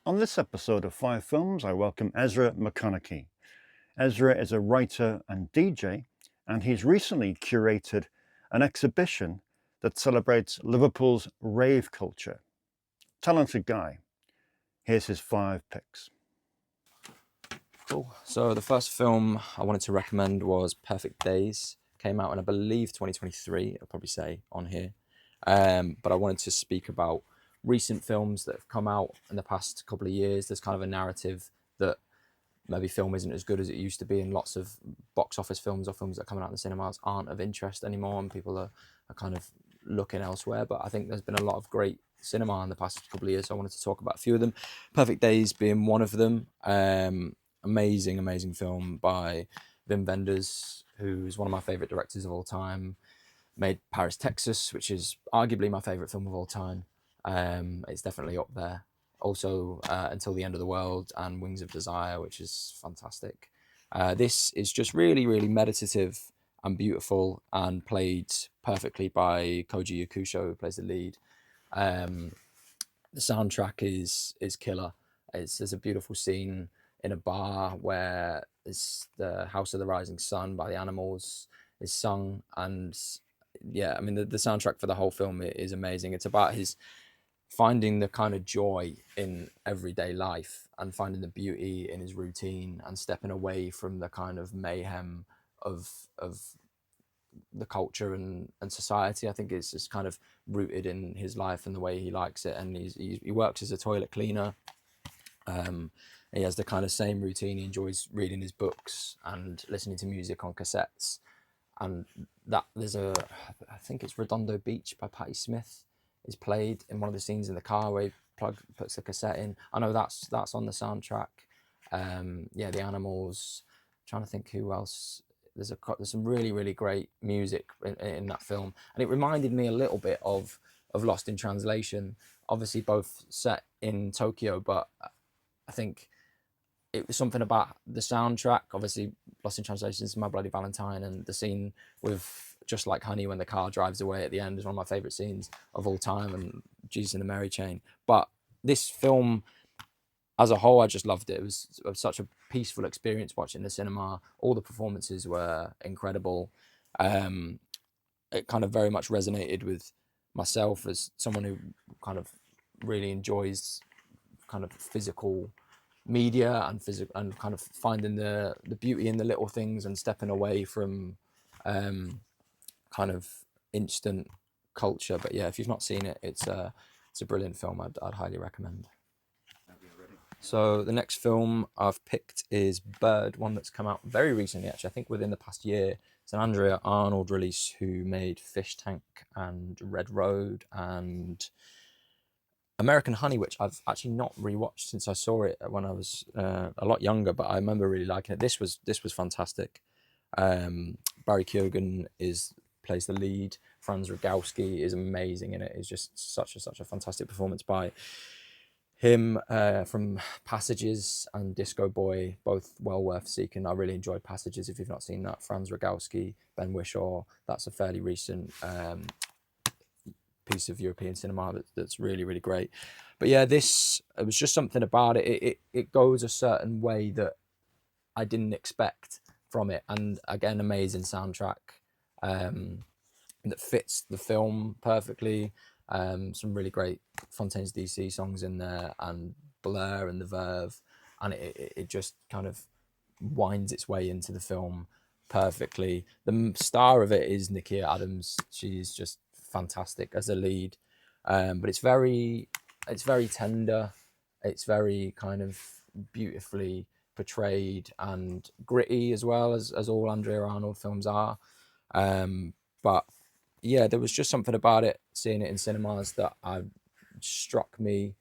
On this episode of 5 Films, I welcome Ezra McConachie. Ezra is a writer and DJ, and he's recently curated an exhibition that celebrates Liverpool's rave culture. Talented guy. Here's his 5 picks. Cool. So the first film I wanted to recommend was Perfect Days. Came out in, I believe, 2023, I'll probably say on here. But I wanted to speak about recent films that have come out in the past couple of years. There's kind of a narrative that maybe film isn't as good as it used to be, and lots of box office films or films that are coming out in the cinemas aren't of interest anymore, and people are kind of looking elsewhere. But I think there's been a lot of great cinema in the past couple of years, so I wanted to talk about a few of them. Perfect Days being one of them. Amazing film by Wim Wenders, who's one of my favorite directors of all time. Made Paris, Texas, which is arguably my favorite film of all time. It's definitely up there. Also, Until the End of the World and Wings of Desire, which is fantastic. This is just really meditative and beautiful, and played perfectly by Koji Yakusho, who plays the lead. The soundtrack is killer. There's a beautiful scene in a bar where it's the House of the Rising Sun by the Animals is sung, and yeah, I mean the soundtrack for the whole film is amazing. It's about his finding the kind of joy in everyday life and finding the beauty in his routine and stepping away from the kind of mayhem of the culture and society. I think it's just kind of rooted in his life and the way he likes it. And he works as a toilet cleaner. He has the kind of same routine. He enjoys reading his books and listening to music on cassettes. And that I think it's Redondo Beach by Patti Smith is played in one of the scenes in the car where he puts the cassette in. I know that's on the soundtrack. Yeah, the Animals. I'm trying to think who else. There's some really great music in that film, and it reminded me a little bit of Lost in Translation. Obviously, both set in Tokyo, but I think it was something about the soundtrack. Obviously, Lost in Translation is My Bloody Valentine, and the scene with Just Like Honey when the car drives away at the end is one of my favourite scenes of all time, and Jesus and the Mary Chain. But this film as a whole, I just loved it. It was such a peaceful experience watching the cinema. All the performances were incredible. It kind of very much resonated with myself as someone who kind of really enjoys kind of physical media and kind of finding the beauty in the little things and stepping away from kind of instant culture. But yeah, if you've not seen it, it's a brilliant film. I'd highly recommend. So the next film I've picked is BirdOne, that's come out very recently, actually. I think within the past year. It's an Andrea Arnold release, who made Fish Tank and Red Road and American Honey, which I've actually not rewatched since I saw it when I was a lot younger, but I remember really liking it. This was fantastic. Barry Keoghan plays the lead. Franz Rogowski is amazing in it. It's just such a fantastic performance by him. From Passages and Disco Boy, both well worth seeking. I really enjoyed Passages. If you've not seen that, Franz Rogowski, Ben Whishaw, that's a fairly recent piece of European cinema that's really great. But yeah, it was just something about it. It goes a certain way that I didn't expect from it, and again, amazing soundtrack that fits the film perfectly. Some really great Fontaine's DC songs in there, and Blur and The Verve, and it just kind of winds its way into the film perfectly. The star of it is Nikia Adams. She's just fantastic as a lead, but it's very tender. It's very kind of beautifully portrayed and gritty as well as all Andrea Arnold films are. But yeah, there was just something about it, seeing it in cinemas, that struck me.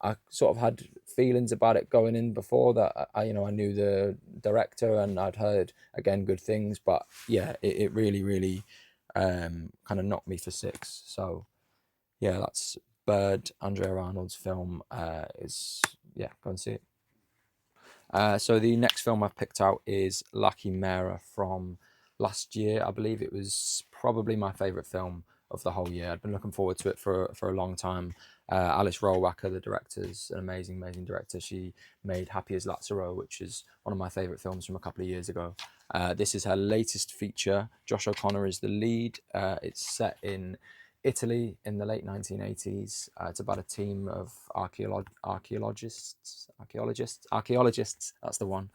I sort of had feelings about it going in before that. I knew the director and I'd heard again good things, but yeah, it really kind of knocked me for six. So yeah, that's Bird, Andrea Arnold's film. Go and see it. So the next film I've picked out is Lucky Mera from last year. I believe it was probably my favourite film of the whole year. I'd been looking forward to it for a long time. Alice Rohrwacher, the director, is an amazing director. She made Happy as Lazaro, which is one of my favourite films from a couple of years ago. This is her latest feature. Josh O'Connor is the lead. It's set in Italy in the late 1980s. It's about a team of archaeologists, that's the one,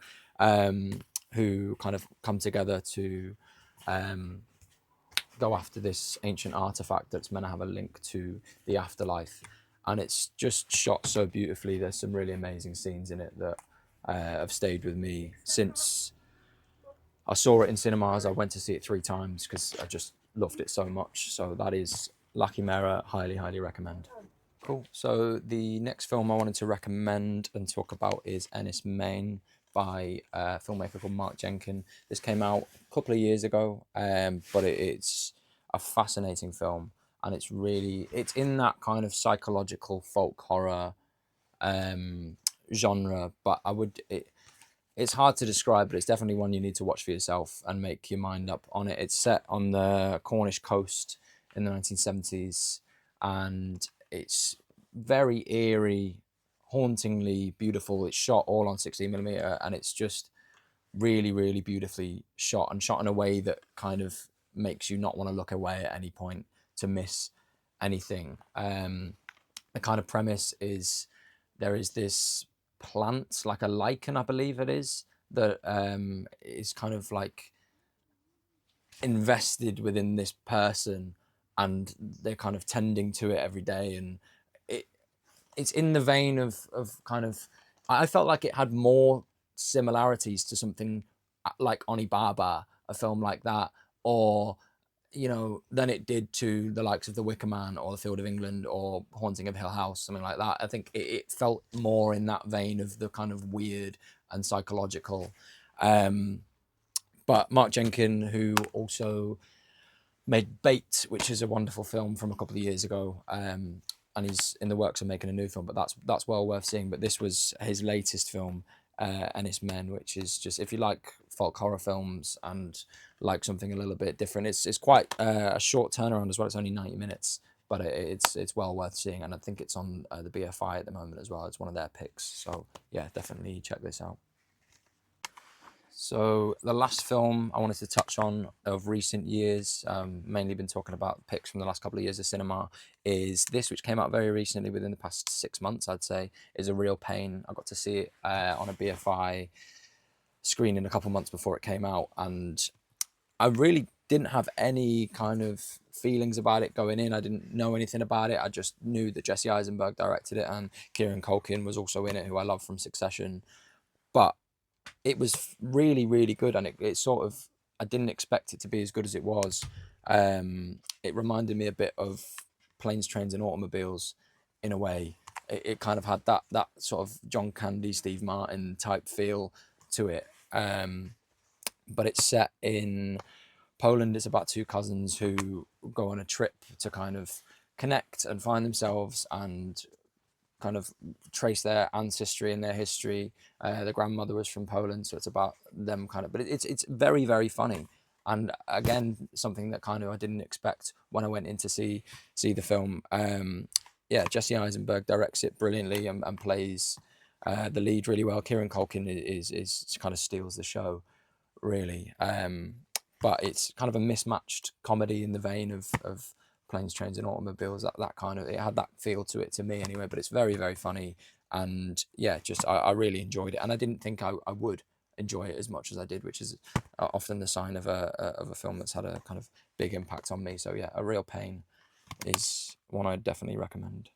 who kind of come together to go after this ancient artifact that's meant to have a link to the afterlife. And it's just shot so beautifully. There's some really amazing scenes in it that have stayed with me since I saw it in cinemas. I went to see it 3 times because I just loved it so much. So that is Lucky Mirror. Highly recommend. Cool. So the next film I wanted to recommend and talk about is Ennis Men by a filmmaker called Mark Jenkin. This came out a couple of years ago, but it's a fascinating film, and it's in that kind of psychological folk horror genre, but it's hard to describe, but it's definitely one you need to watch for yourself and make your mind up on it. It's set on the Cornish coast in the 1970s, and it's very eerie, hauntingly beautiful. It's shot all on 16mm, and it's just really beautifully shot, and shot in a way that kind of makes you not want to look away at any point to miss anything. The kind of premise is there is this plant, like a lichen, I believe it is, that is kind of like invested within this person, and they're kind of tending to it every day, and it's in the vein of kind of, I felt like it had more similarities to something like Oni Baba, a film like that, or than it did to the likes of The Wicker Man or The Field of England or Haunting of Hill House, something like that. I think it felt more in that vein of the kind of weird and psychological. But Mark Jenkin, who also made Bait, which is a wonderful film from a couple of years ago, and he's in the works of making a new film, but that's well worth seeing. But this was his latest film, Ennis Men, which is just, if you like folk horror films and like something a little bit different, it's quite a short turnaround as well. It's only 90 minutes, but it's well worth seeing, and I think it's on the BFI at the moment as well. It's one of their picks, so yeah, definitely check this out. So the last film I wanted to touch on of recent years, mainly been talking about picks from the last couple of years of cinema, is this, which came out very recently, within the past 6 months, I'd say, is A Real Pain. I got to see it on a BFI screening a couple of months before it came out, and I really didn't have any kind of feelings about it going in. I didn't know anything about it. I just knew that Jesse Eisenberg directed it, and Kieran Culkin was also in it, who I love from Succession. But it was really good, and it sort of, I didn't expect it to be as good as it was. It reminded me a bit of Planes, Trains and Automobiles in a way. It kind of had that sort of John Candy, Steve Martin type feel to it. But it's set in Poland. It's about 2 cousins who go on a trip to kind of connect and find themselves and kind of trace their ancestry and their history. The grandmother was from Poland, so it's about them kind of, but it's very funny, and again, something that kind of I didn't expect when I went in to see the film. Jesse Eisenberg directs it brilliantly and plays the lead really well. Kieran Culkin is kind of steals the show, really. But it's kind of a mismatched comedy in the vein of Planes, Trains and Automobiles. That kind of, it had that feel to it, to me anyway, but it's very funny, and yeah, just I really enjoyed it, and I didn't think I would enjoy it as much as I did, which is often the sign of a film that's had a kind of big impact on me. So yeah, A Real Pain is one I'd definitely recommend.